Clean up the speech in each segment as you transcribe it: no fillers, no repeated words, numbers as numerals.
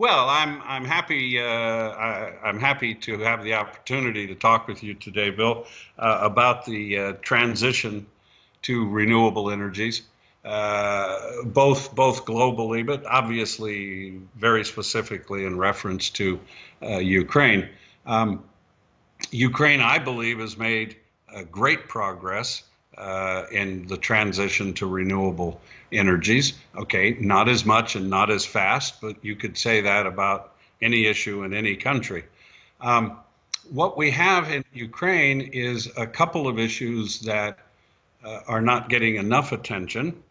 Well, I'm happy. I'm happy to have the opportunity to talk with you today, Bill, about the transition to renewable energies, both globally, but obviously very specifically in reference to Ukraine. Um, Ukraine, I believe, has made great progress in the transition to renewable energies. Okay, not as much and not as fast, but you could say that about any issue in any country. Um, what we have in Ukraine is a couple of issues that are not getting enough attention.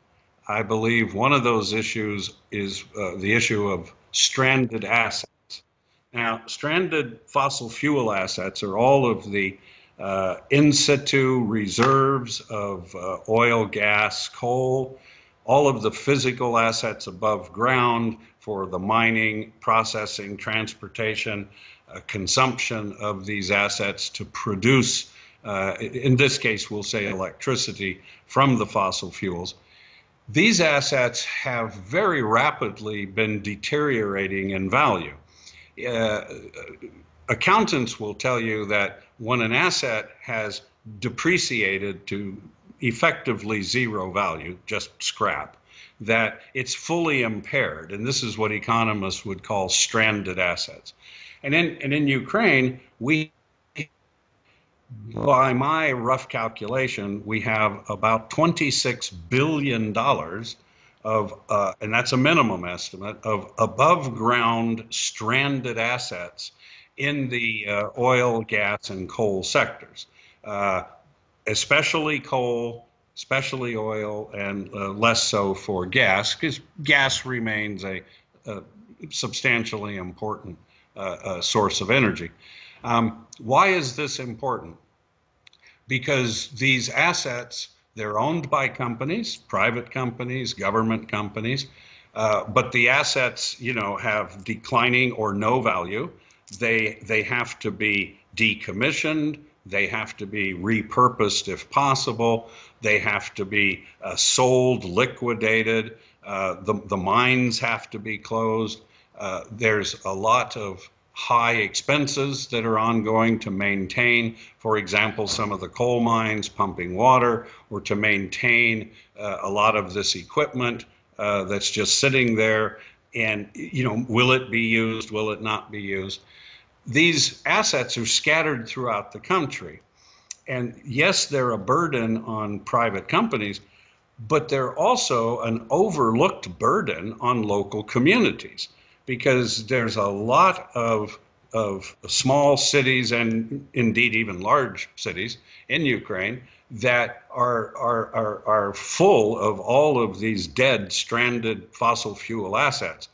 I believe one of those issues is the issue of stranded assets. Now, stranded fossil fuel assets are all of the in situ reserves of oil, gas, coal, all of the physical assets above ground for the mining, processing, transportation, consumption of these assets to produce, in this case, we'll say electricity from the fossil fuels. These assets have very rapidly been deteriorating in value. Uh, Accountants will tell you that when an asset has depreciated to effectively zero value, just scrap, that it's fully impaired. And this is what economists would call stranded assets. And in Ukraine, we, by my rough calculation, we have about $26 billion of, and that's a minimum estimate, of above ground stranded assets in the oil, gas, and coal sectors, uh, especially coal, especially oil, and less so for gas, because gas remains a substantially important source of energy. Why is this important? Because these assets, they're owned by companies, private companies, government companies, but the assets, have declining or no value. They have to be decommissioned. They have to be repurposed if possible. They have to be sold, liquidated. The mines have to be closed. There's a lot of high expenses that are ongoing to maintain, for example, some of the coal mines pumping water, or to maintain a lot of this equipment that's just sitting there. And, will it be used? Will it not be used? These assets are scattered throughout the country. And yes, they're a burden on private companies, but they're also an overlooked burden on local communities, because there's a lot of small cities, and indeed even large cities in Ukraine, that are full of all of these dead, stranded fossil fuel assets.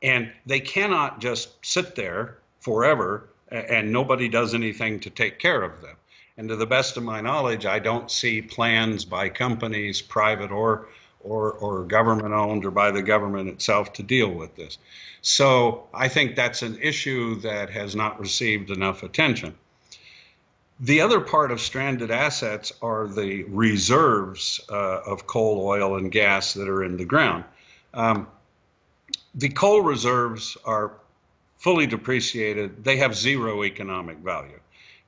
And they cannot just sit there forever and nobody does anything to take care of them. And to the best of my knowledge, I don't see plans by companies, private or government owned, or by the government itself, to deal with this. So I think that's an issue that has not received enough attention. The other part of stranded assets are the reserves of coal, oil, and gas that are in the ground. The coal reserves are fully depreciated. They have zero economic value.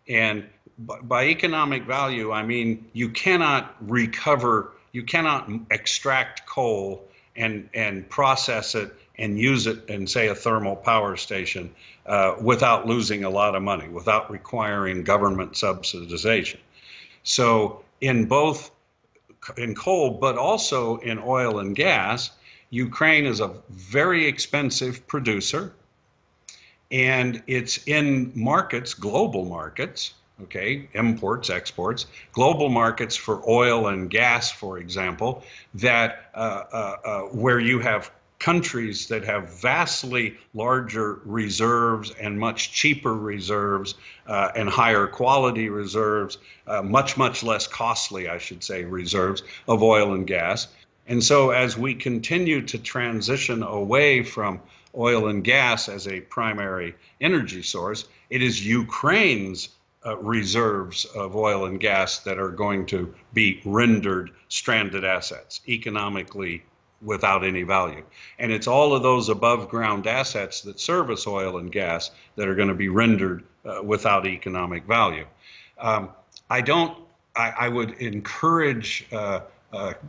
And by economic value, I mean you cannot recover, you cannot extract coal and process it and use it in, say, a thermal power station without losing a lot of money, without requiring government subsidization. So in coal, but also in oil and gas, Ukraine is a very expensive producer, and it's in markets, global markets, okay, imports, exports, global markets for oil and gas, for example, that where you have countries that have vastly larger reserves and much cheaper reserves and higher quality reserves, much less costly, I should say, reserves of oil and gas. And so as we continue to transition away from oil and gas as a primary energy source, it is Ukraine's reserves of oil and gas that are going to be rendered stranded assets, economically without any value. And it's all of those above ground assets that service oil and gas that are going to be rendered without economic value. I would encourage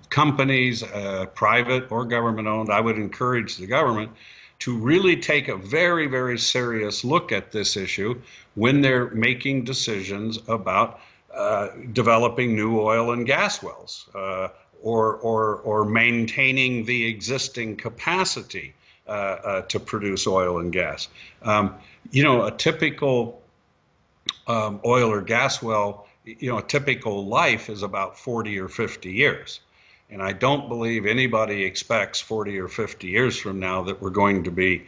companies, private or government owned, I would encourage the government to really take a very, very serious look at this issue when they're making decisions about developing new oil and gas wells, or maintaining the existing capacity to produce oil and gas. A typical oil or gas well, a typical life is about 40 or 50 years. And I don't believe anybody expects 40 or 50 years from now that we're going to be,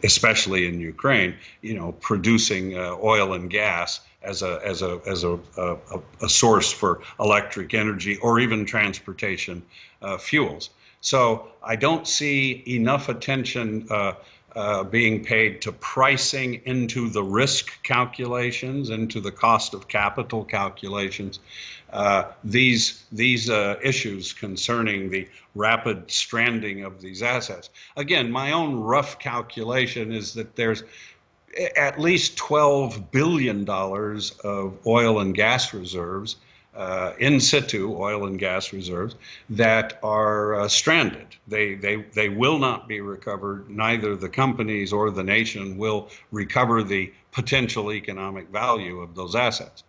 especially in Ukraine, producing oil and gas as a source for electric energy or even transportation fuels. So I don't see enough attention being paid to pricing into the risk calculations, into the cost of capital calculations. These issues concerning the rapid stranding of these assets. Again, my own rough calculation is that there's at least $12 billion of oil and gas reserves, in situ oil and gas reserves, that are stranded. They will not be recovered. Neither the companies or the nation will recover the potential economic value of those assets.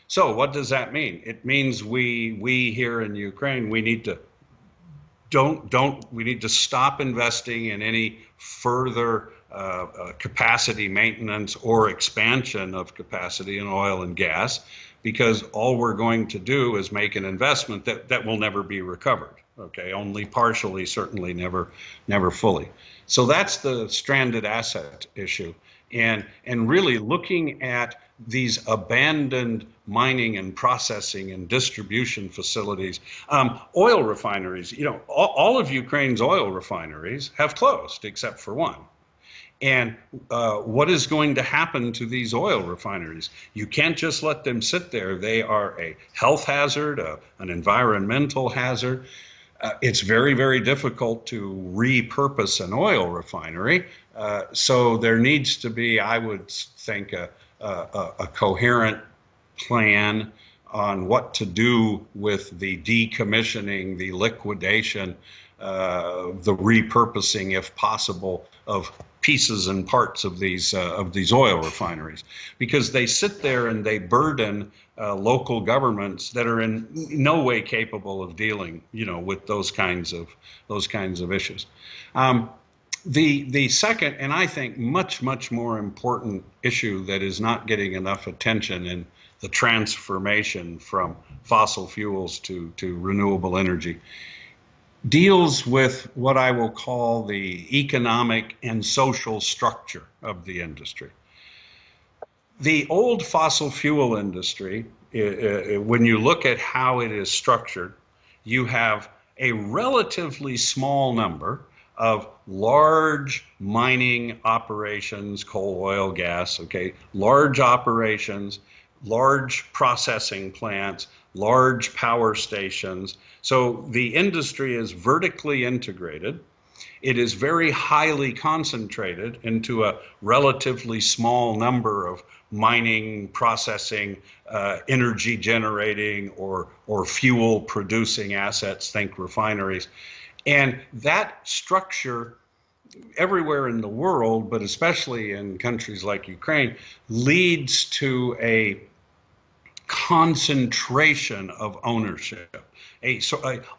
So what does that mean? It means we here in Ukraine, we need to stop investing in any further capacity maintenance or expansion of capacity in oil and gas, because all we're going to do is make an investment that will never be recovered. Okay, only partially, certainly never fully. So that's the stranded asset issue, and really looking at these abandoned mining and processing and distribution facilities. Oil refineries, all of Ukraine's oil refineries have closed except for one. And what is going to happen to these oil refineries? You can't just let them sit there. They are a health hazard, an environmental hazard. It's very, very difficult to repurpose an oil refinery. So there needs to be, I would think, a coherent plan on what to do with the decommissioning, the liquidation, the repurposing, if possible, of pieces and parts of these oil refineries, because they sit there and they burden local governments that are in no way capable of dealing, with those kinds of issues. The second, and I think much more important issue that is not getting enough attention in the transformation from fossil fuels to renewable energy, deals with what I will call the economic and social structure of the industry. The old fossil fuel industry, when you look at how it is structured, you have a relatively small number of large mining operations, coal, oil, gas, okay, large operations, large processing plants, large power stations. So the industry is vertically integrated. It is very highly concentrated into a relatively small number of mining, processing, energy generating, or fuel producing assets, think refineries. And that structure everywhere in the world, but especially in countries like Ukraine, leads to a concentration of ownership,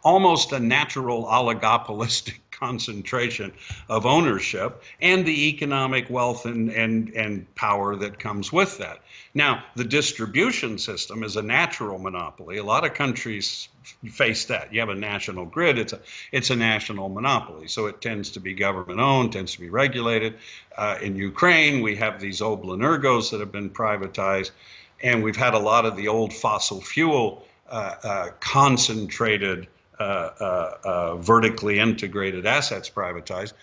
almost a natural oligopolistic concentration of ownership and the economic wealth and power that comes with that. Now, the distribution system is a natural monopoly. A lot of countries face that. You have a national grid, it's a national monopoly. So it tends to be government owned, tends to be regulated. In Ukraine, we have these oblenergos that have been privatized, and we've had a lot of the old fossil fuel concentrated, vertically integrated assets privatized.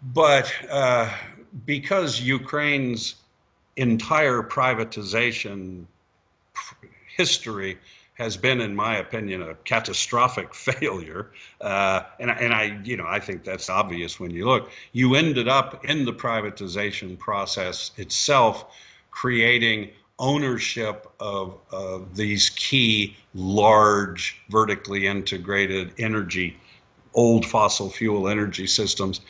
But because Ukraine's entire privatization history has been, in my opinion, a catastrophic failure. I think that's obvious when you look. You ended up in the privatization process itself creating ownership of these key, large, vertically integrated energy, old fossil fuel energy systems,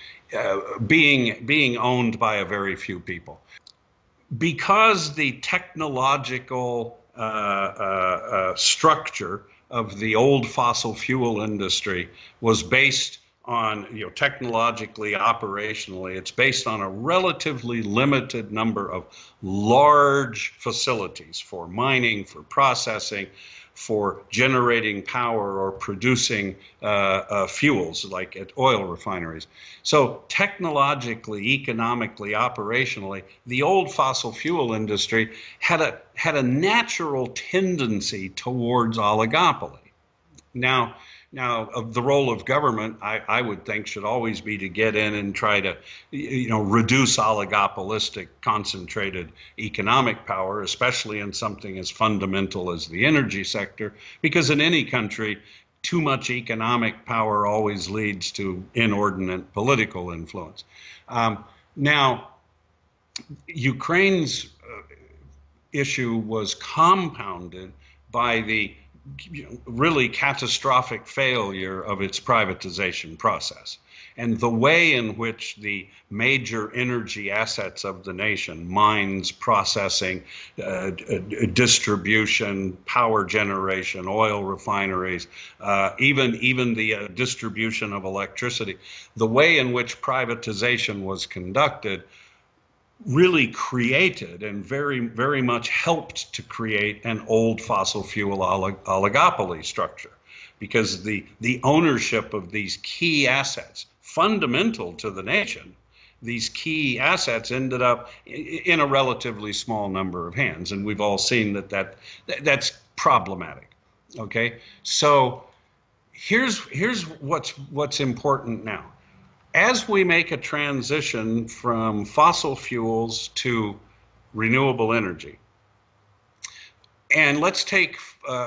being owned by a very few people. Because the technological structure of the old fossil fuel industry was based on, technologically, operationally, it's based on a relatively limited number of large facilities for mining, for processing, for generating power or producing fuels like at oil refineries. So technologically, economically, operationally, the old fossil fuel industry had a natural tendency towards oligopoly. Now, the role of government, I would think, should always be to get in and try to, reduce oligopolistic, concentrated economic power, especially in something as fundamental as the energy sector, because in any country, too much economic power always leads to inordinate political influence. Now, Ukraine's issue was compounded by the really catastrophic failure of its privatization process. And the way in which the major energy assets of the nation, mines, processing, distribution, power generation, oil refineries, even the distribution of electricity, the way in which privatization was conducted really created and very, very much helped to create an old fossil fuel oligopoly structure, because the ownership of these key assets, fundamental to the nation, these key assets ended up in a relatively small number of hands, and we've all seen that's problematic. Okay, so here's what's important now. As we make a transition from fossil fuels to renewable energy, and let's take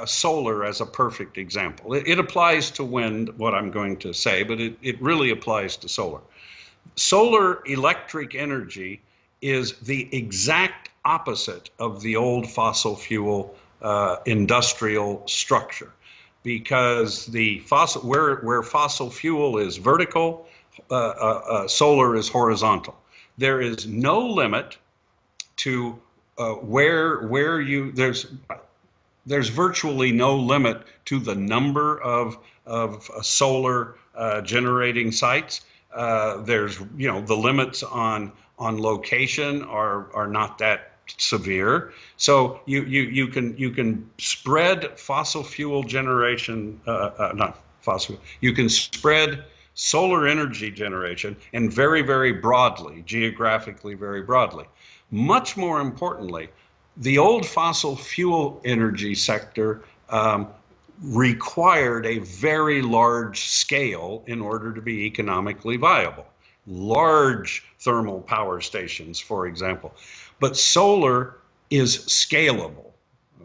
solar as a perfect example. It applies to wind, what I'm going to say, but it really applies to solar. Solar electric energy is the exact opposite of the old fossil fuel industrial structure, because where fossil fuel is vertical, solar is horizontal. There is no limit to there's virtually no limit to the number of solar generating sites. There's the limits on location are not that severe. So you can spread fossil fuel generation, you can spread solar energy generation, and very, very broadly, geographically very broadly. Much more importantly, the old fossil fuel energy sector required a very large scale in order to be economically viable. Large thermal power stations, for example. But solar is scalable,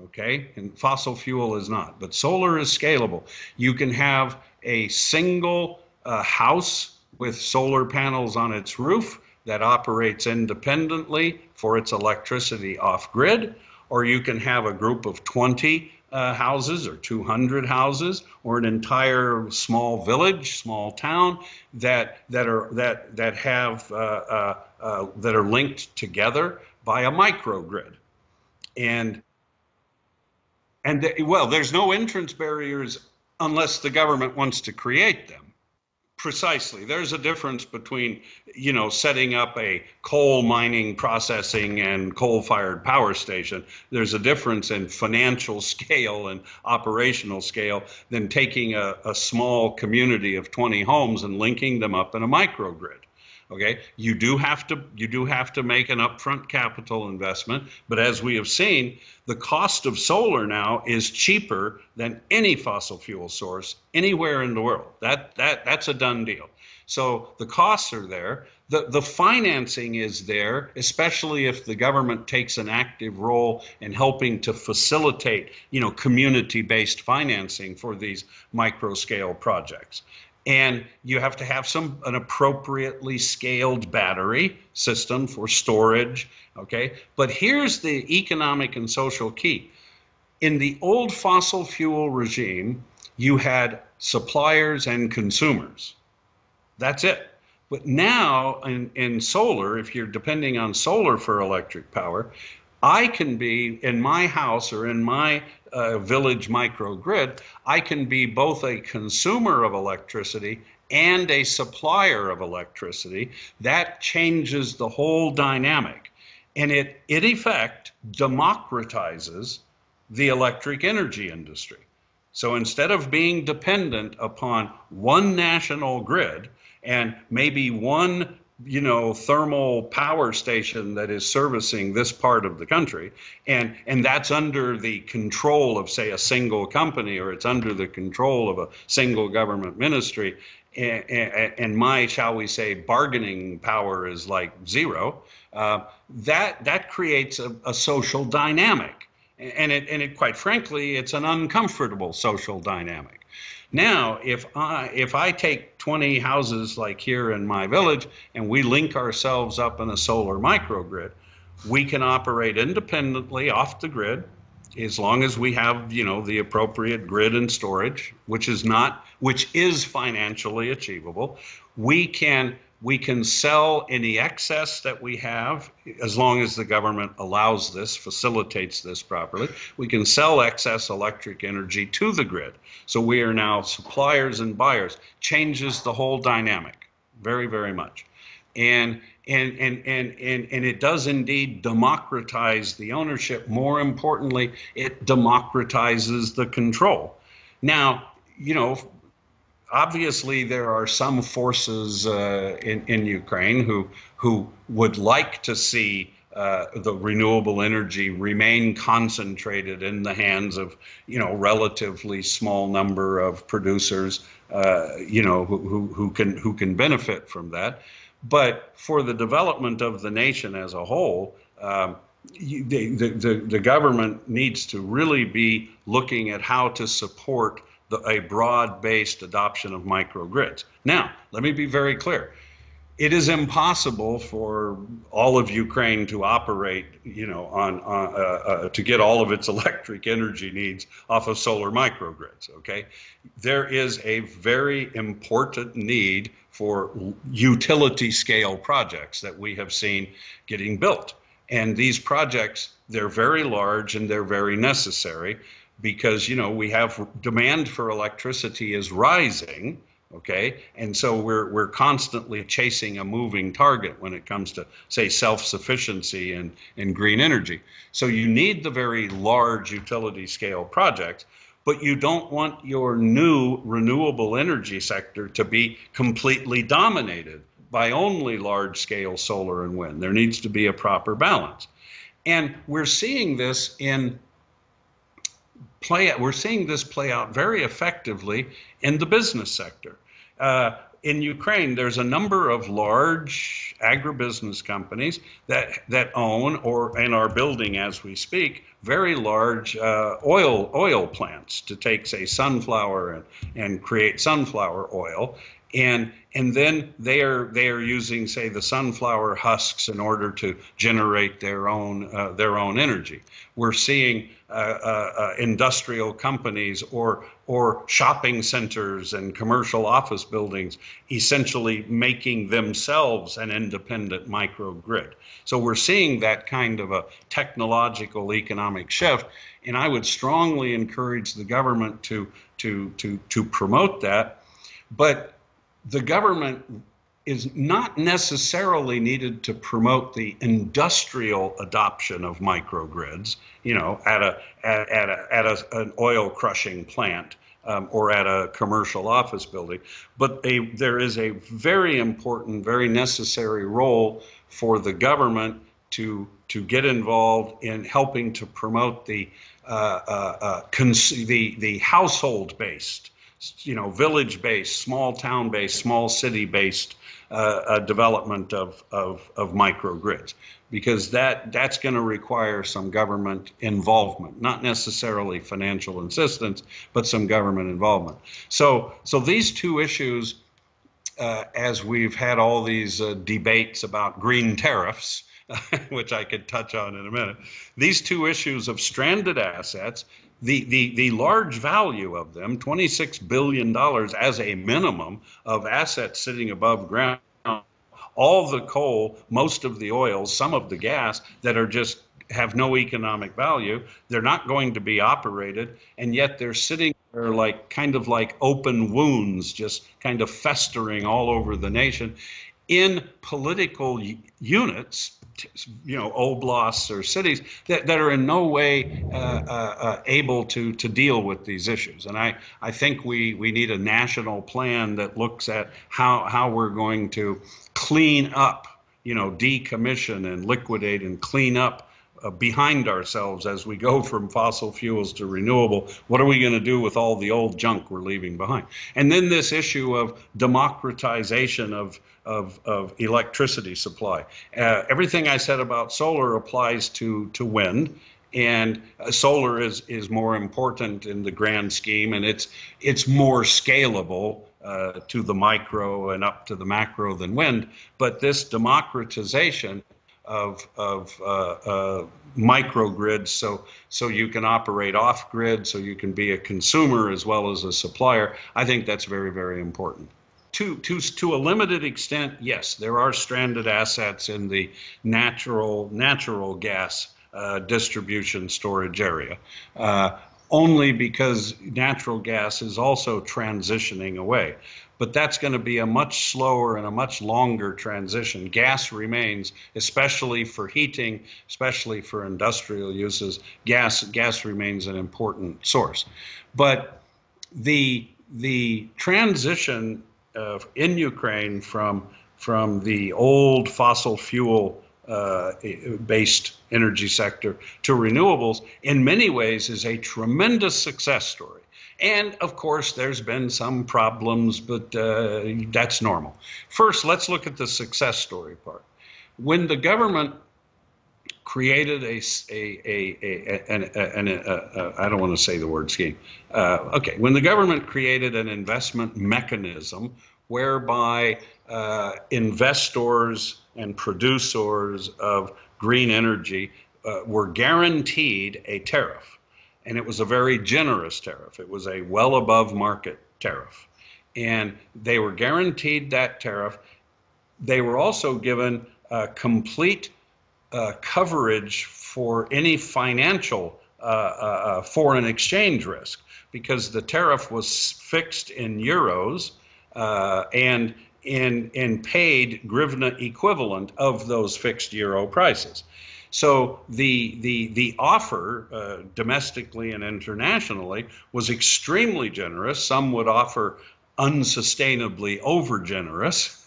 okay? And fossil fuel is not, but solar is scalable. You can have a single house with solar panels on its roof that operates independently for its electricity off-grid, or you can have a group of 20 houses or 200 houses, or an entire small village, small town that are linked together by a microgrid. And well, there's no entrance barriers unless the government wants to create them. Precisely. There's a difference between, setting up a coal mining, processing, and coal-fired power station. There's a difference in financial scale and operational scale than taking a small community of 20 homes and linking them up in a microgrid. Okay, you do have to make an upfront capital investment, but as we have seen, the cost of solar now is cheaper than any fossil fuel source anywhere in the world. That's a done deal. So the costs are there. The financing is there, especially if the government takes an active role in helping to facilitate, community-based financing for these micro-scale projects. And you have to have an appropriately scaled battery system for storage, okay? But here's the economic and social key. In the old fossil fuel regime, you had suppliers and consumers. That's it. But now in solar, if you're depending on solar for electric power, I can be in my house or in my village microgrid, I can be both a consumer of electricity and a supplier of electricity. That changes the whole dynamic. And it, in effect, democratizes the electric energy industry. So instead of being dependent upon one national grid and maybe one thermal power station that is servicing this part of the country, and that's under the control of, say, a single company, or it's under the control of a single government ministry, and my, shall we say, bargaining power is like zero, that creates a social dynamic. And it quite frankly, it's an uncomfortable social dynamic. Now, if I take 20 houses like here in my village and we link ourselves up in a solar microgrid, we can operate independently off the grid as long as we have, the appropriate grid and storage, which is financially achievable. We can sell any excess that we have, as long as the government allows this, facilitates this properly. We can sell excess electric energy to the grid. So we are now suppliers and buyers. Changes the whole dynamic very, very much. And it does indeed democratize the ownership. More importantly, it democratizes the control. Now, obviously, there are some forces in Ukraine who would like to see the renewable energy remain concentrated in the hands of relatively small number of producers who can benefit from that. But for the development of the nation as a whole, the government needs to really be looking at how to support a broad-based adoption of microgrids. Now, let me be very clear. It is impossible for all of Ukraine to operate, to get all of its electric energy needs off of solar microgrids, okay? There is a very important need for utility scale projects that we have seen getting built. And these projects, they're very large and they're very necessary, because we have demand for electricity is rising, okay, and so we're constantly chasing a moving target when it comes to, say, self-sufficiency and green energy. So you need the very large utility scale projects, but you don't want your new renewable energy sector to be completely dominated by only large scale solar and wind. There needs to be a proper balance, and we're seeing this play out very effectively in the business sector. In Ukraine, there's a number of large agribusiness companies that own and are building, as we speak, very large oil plants to take, say, sunflower and create sunflower oil. And then they are using, say, the sunflower husks in order to generate their own energy. We're seeing industrial companies or shopping centers and commercial office buildings essentially making themselves an independent microgrid. So we're seeing that kind of a technological economic shift, and I would strongly encourage the government to promote that. But the government is not necessarily needed to promote the industrial adoption of microgrids, at an oil crushing plant or at a commercial office building. But there is a very important, very necessary role for the government to get involved in helping to promote the household-based village-based, small town-based, small city-based development of microgrids, because that's going to require some government involvement, not necessarily financial assistance, but some government involvement. So these two issues, as we've had all these debates about green tariffs, which I could touch on in a minute, these two issues of stranded assets, the large value of them, $26 billion as a minimum of assets sitting above ground, all the coal, most of the oil, some of the gas that are just have no economic value. They're not going to be operated, and yet they're sitting there like kind of like open wounds, just kind of festering all over the nation in political units, oblasts or cities that are in no way able to deal with these issues. And I think we need a national plan that looks at how we're going to clean up, decommission and liquidate and clean up behind ourselves as we go from fossil fuels to renewable. What are we going to do with all the old junk we're leaving behind? And then this issue of democratization of electricity supply. Everything I said about solar applies to wind, and solar is more important in the grand scheme, and it's more scalable to the micro and up to the macro than wind. But this democratization of microgrids, so you can operate off grid, so you can be a consumer as well as a supplier, I think that's very, very important. To a limited extent, yes, there are stranded assets in the natural gas distribution storage area, only because natural gas is also transitioning away. But that's going to be a much slower and a much longer transition. Gas remains, especially for heating, especially for industrial uses, gas remains an important source. But the transition in Ukraine from the old fossil fuel based energy sector to renewables in many ways is a tremendous success story. And of course, there's been some problems, but that's normal. First, let's look at the success story part. When the government created I don't want to say the word scheme. When the government created an investment mechanism whereby investors and producers of green energy were guaranteed a tariff. And it was a very generous tariff. It was a well above market tariff. And they were guaranteed that tariff. They were also given complete coverage for any financial foreign exchange risk, because the tariff was fixed in euros and in paid hryvnia equivalent of those fixed euro prices. So the offer domestically and internationally was extremely generous. Some would offer unsustainably over generous,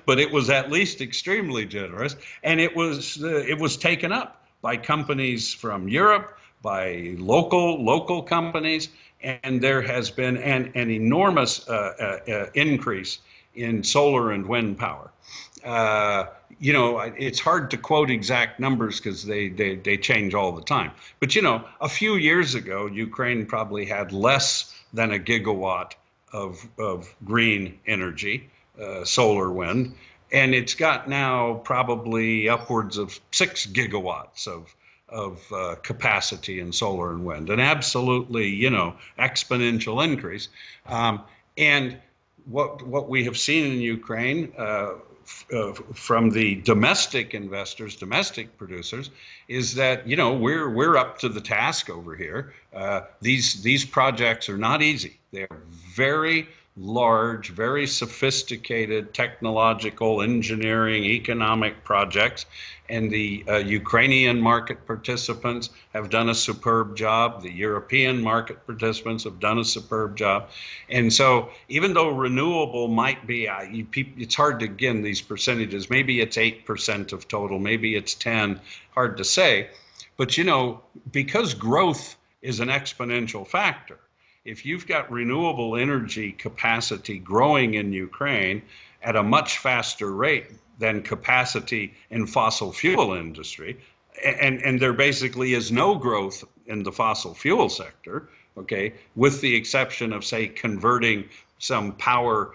but it was at least extremely generous, and it was taken up by companies from Europe, by local companies, and there has been an enormous increase in solar and wind power. It's hard to quote exact numbers because they change all the time. But a few years ago, Ukraine probably had less than a gigawatt of green energy, solar, wind, and it's got now probably upwards of 6 gigawatts of capacity in solar and wind, an absolutely exponential increase. And what we have seen in Ukraine from the domestic investors, domestic producers, is that we're up to the task over here. These projects are not easy. They are very large, very sophisticated technological, engineering, economic projects, and the Ukrainian market participants have done a superb job. The European market participants have done a superb job. And so even though renewable might be, it's hard to, again, these percentages, maybe it's 8% of total, maybe it's 10, hard to say. But because growth is an exponential factor, if you've got renewable energy capacity growing in Ukraine at a much faster rate than capacity in fossil fuel industry, and there basically is no growth in the fossil fuel sector, okay, with the exception of, say, converting some power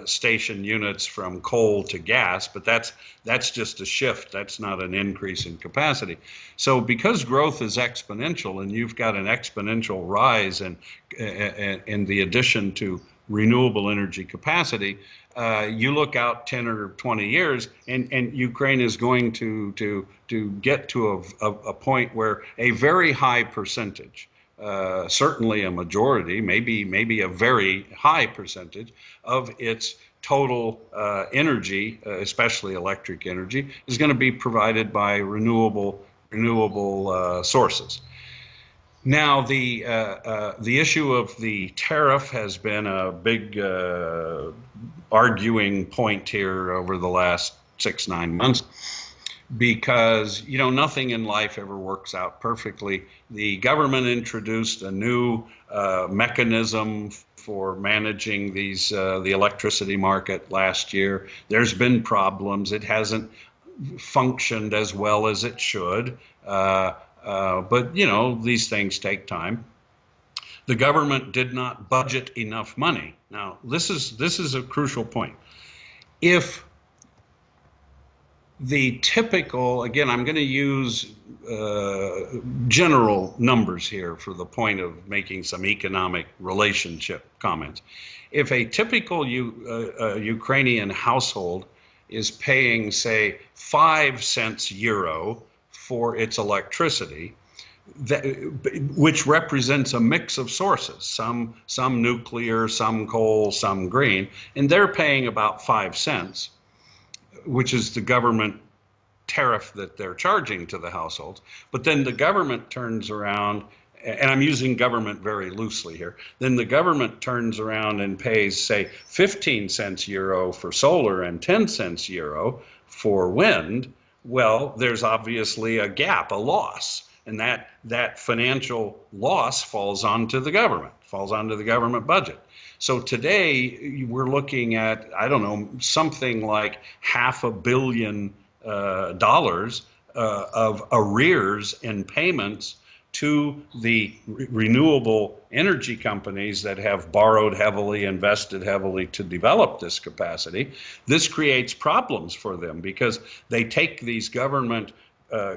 station units from coal to gas, but that's just a shift. That's not an increase in capacity. So because growth is exponential, and you've got an exponential rise in the addition to renewable energy capacity, you look out 10 or 20 years, and Ukraine is going to get to a point where a very high percentage, certainly a majority, maybe a very high percentage of its total energy, especially electric energy, is going to be provided by renewable sources. Now, the issue of the tariff has been a big arguing point here over the last 6-9 months, because, you know, nothing in life ever works out perfectly. The government introduced a new mechanism for managing these the electricity market last year. There's been problems. It hasn't functioned as well as it should. But, you know, these things take time. The government did not budget enough money. Now, this is a crucial point. If the typical, again, I'm going to use general numbers here for the point of making some economic relationship comments. If a typical Ukrainian household is paying, say, 5 cents euro for its electricity, which represents a mix of sources, some nuclear, some coal, some green, and they're paying about 5 cents, which is the government tariff that they're charging to the households. But then the government turns around, and I'm using government very loosely here, then the government turns around and pays, say, 15 cents euro for solar and 10 cents euro for wind. Well, there's obviously a gap, a loss, and that financial loss falls onto the government budget. So today we're looking at, I don't know, something like $500 million of arrears in payments to the renewable energy companies that have borrowed heavily, invested heavily to develop this capacity. This creates problems for them because they take these government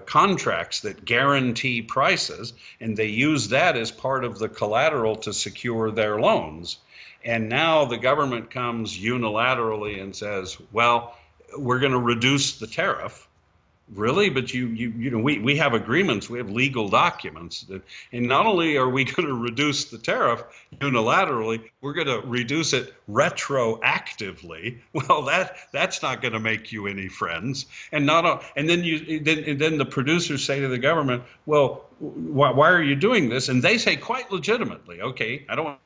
contracts that guarantee prices, and they use that as part of the collateral to secure their loans. And now the government comes unilaterally and says, well, we're going to reduce the tariff. Really? But you know, we have agreements, we have legal documents, and not only are we going to reduce the tariff unilaterally, we're going to reduce it retroactively. Well, that's not going to make you any friends. And then the producers say to the government, well, why are you doing this? And they say quite legitimately, okay, I don't want.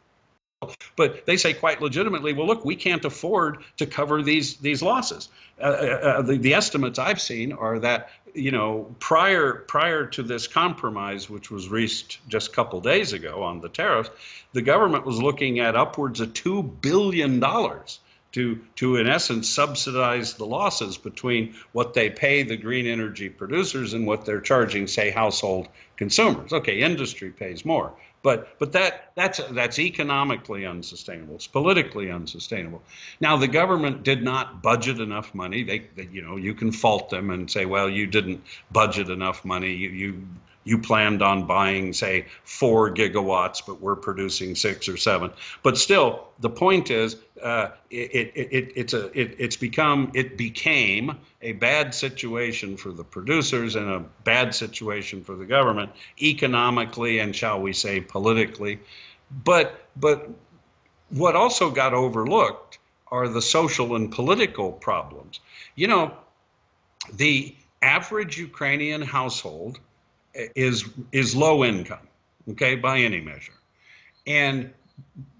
But they say quite legitimately, well, look, we can't afford to cover these losses. The estimates I've seen are that, you know, prior to this compromise, which was reached just a couple days ago on the tariffs, the government was looking at upwards of $2 billion to in essence subsidize the losses between what they pay the green energy producers and what they're charging, say, household consumers. Okay, industry pays more. But that's economically unsustainable. It's politically unsustainable. Now, the government did not budget enough money. They you know, you can fault them and say, well, you didn't budget enough money. You planned on buying, say, 4 gigawatts, but we're producing 6 or 7. But still, the point is, it became a bad situation for the producers and a bad situation for the government, economically and, shall we say, politically. But what also got overlooked are the social and political problems. You know, the average Ukrainian household is low income, okay, by any measure. And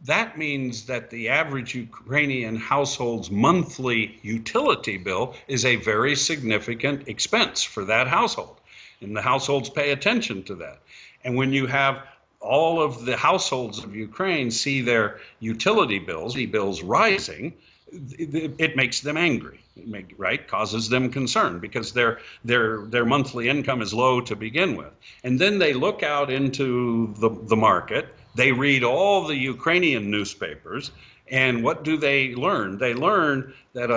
that means that the average Ukrainian household's monthly utility bill is a very significant expense for that household. And the households pay attention to that. And when you have all of the households of Ukraine see their utility bills rising, it makes them angry, right? Causes them concern because their monthly income is low to begin with. And then they look out into the market, they read all the Ukrainian newspapers, and what do they learn? They learn that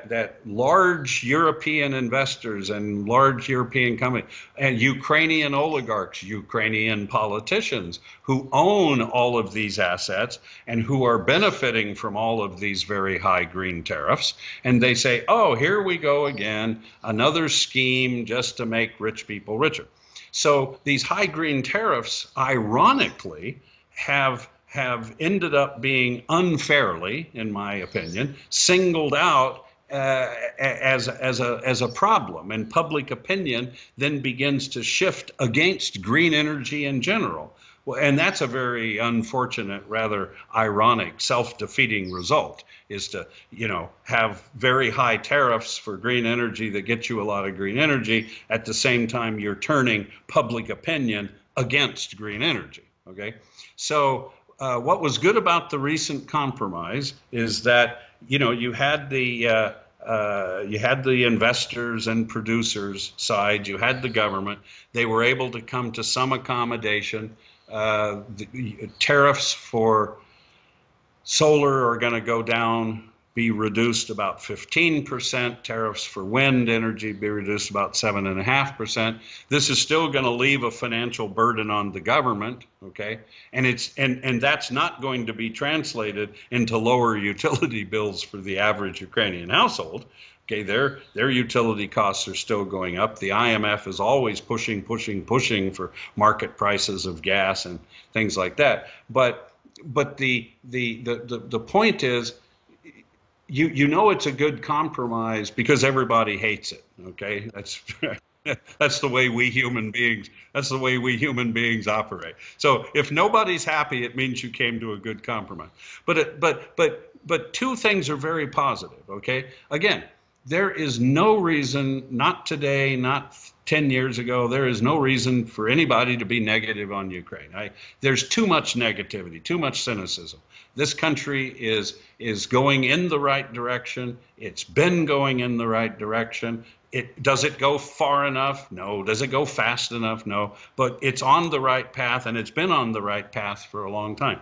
that large European investors and large European companies and Ukrainian oligarchs, Ukrainian politicians who own all of these assets and who are benefiting from all of these very high green tariffs. And they say, oh, here we go again, another scheme just to make rich people richer. So these high green tariffs, ironically, have ended up being unfairly, in my opinion, singled out as a problem, and public opinion then begins to shift against green energy in general. Well, and that's a very unfortunate, rather ironic, self-defeating result, is to, have very high tariffs for green energy that get you a lot of green energy. At the same time, you're turning public opinion against green energy. Okay, so what was good about the recent compromise is that you had the investors and producers side, you had the government. They were able to come to some accommodation. The tariffs for solar are going to go down, be reduced about 15%. Tariffs for wind energy be reduced about 7.5%. This is still going to leave a financial burden on the government, okay? And that's not going to be translated into lower utility bills for the average Ukrainian household. Okay, their utility costs are still going up. The IMF is always pushing for market prices of gas and things like that. But the point is, it's a good compromise because everybody hates it. Okay, that's the way we human beings operate. So if nobody's happy, it means you came to a good compromise. But two things are very positive. Okay, again, there is no reason, not today, not 10 years ago, there is no reason for anybody to be negative on Ukraine. There's too much negativity, too much cynicism. This country is going in the right direction. It's been going in the right direction. Does it go far enough? No. Does it go fast enough? No. But it's on the right path, and it's been on the right path for a long time.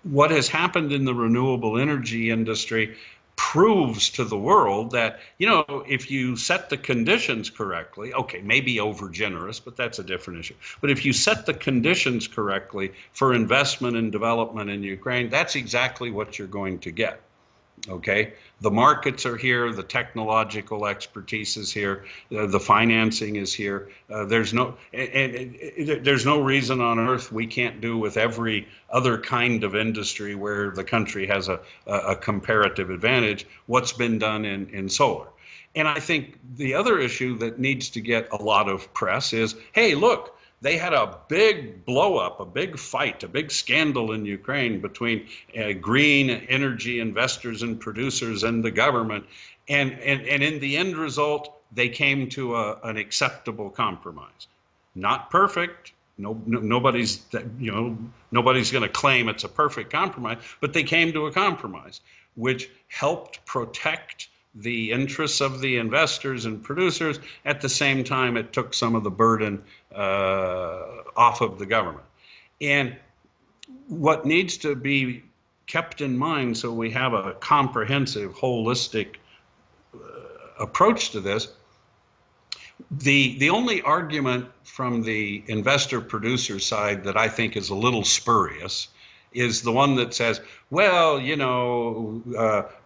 What has happened in the renewable energy industry proves to the world that, if you set the conditions correctly, okay, maybe over generous, but that's a different issue. But if you set the conditions correctly for investment and development in Ukraine, that's exactly what you're going to get. Okay, the markets are here, the technological expertise is here, the financing is here. There's no reason on earth we can't do with every other kind of industry where the country has a comparative advantage what's been done in solar. And I think the other issue that needs to get a lot of press is, hey, look, they had a big blow up, a big fight, a big scandal in Ukraine between green energy investors and producers and the government. And in the end result, they came to an acceptable compromise. Not perfect. Nobody's going to claim it's a perfect compromise, but they came to a compromise, which helped protect the interests of the investors and producers. At the same time, it took some of the burden off of the government. And what needs to be kept in mind, so we have a comprehensive, holistic approach to this, the only argument from the investor-producer side that I think is a little spurious is the one that says, well,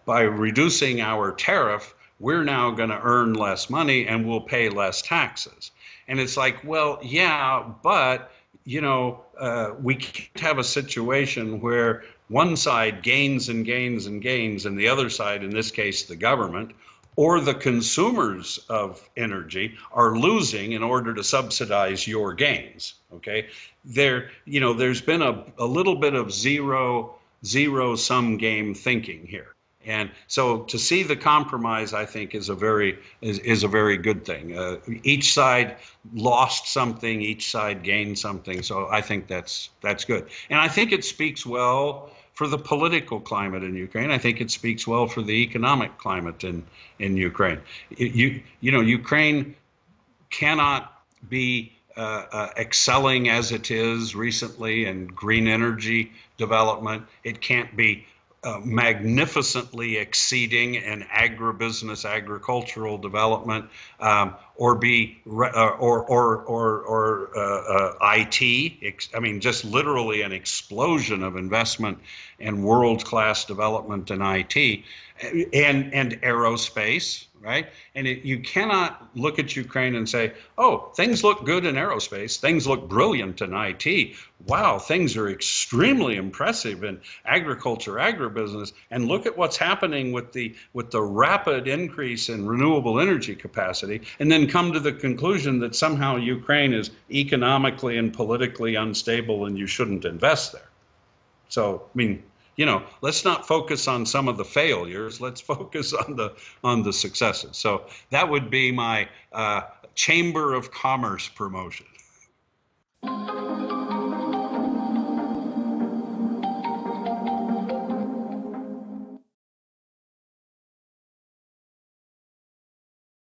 by reducing our tariff, we're now going to earn less money and we'll pay less taxes. And it's like, well, yeah, but, we can't have a situation where one side gains and gains and gains, and the other side, in this case, the government, or the consumers of energy are losing in order to subsidize your gains. Okay, there's been a little bit of zero-sum game thinking here, And so to see the compromise, I think, is a very good thing. Each side lost something, each side gained something. So I think that's good. And I think it speaks well for the political climate in Ukraine. I think it speaks well for the economic climate in Ukraine. Ukraine cannot be excelling as it is recently in green energy development. It can't be magnificently exceeding in agricultural development, or be IT. I mean, just literally an explosion of investment and world-class development in IT and aerospace, right? And you cannot look at Ukraine and say, oh, things look good in aerospace, things look brilliant in IT. Wow, things are extremely impressive in agriculture, agribusiness, and look at what's happening with the rapid increase in renewable energy capacity, and then come to the conclusion that somehow Ukraine is economically and politically unstable and you shouldn't invest there. So, I mean, let's not focus on some of the failures. Let's focus on the successes. So that would be my Chamber of Commerce promotion.